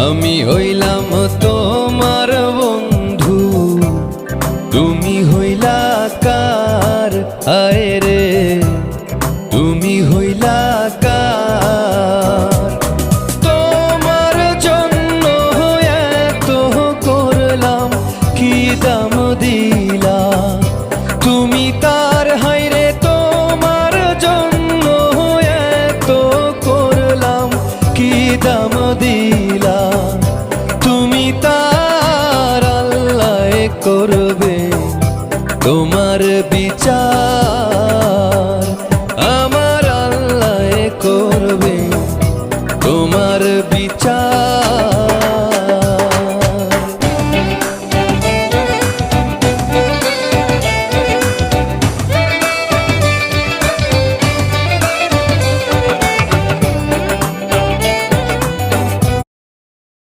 আমি হইলাম তোমার বন্ধু, তুমি হইলা কার? আয় রে তুমি হইলা কার? তোমার জন্য এত করলাম, কি দাম দিলা তুমি তার? হায়রে তোমার জন্য এত করলাম, কি দাম দিলা তুমি তার? আল্লাহ করবে তোমার বিচার, আমার আল্লাহ করবে তোমার বিচার।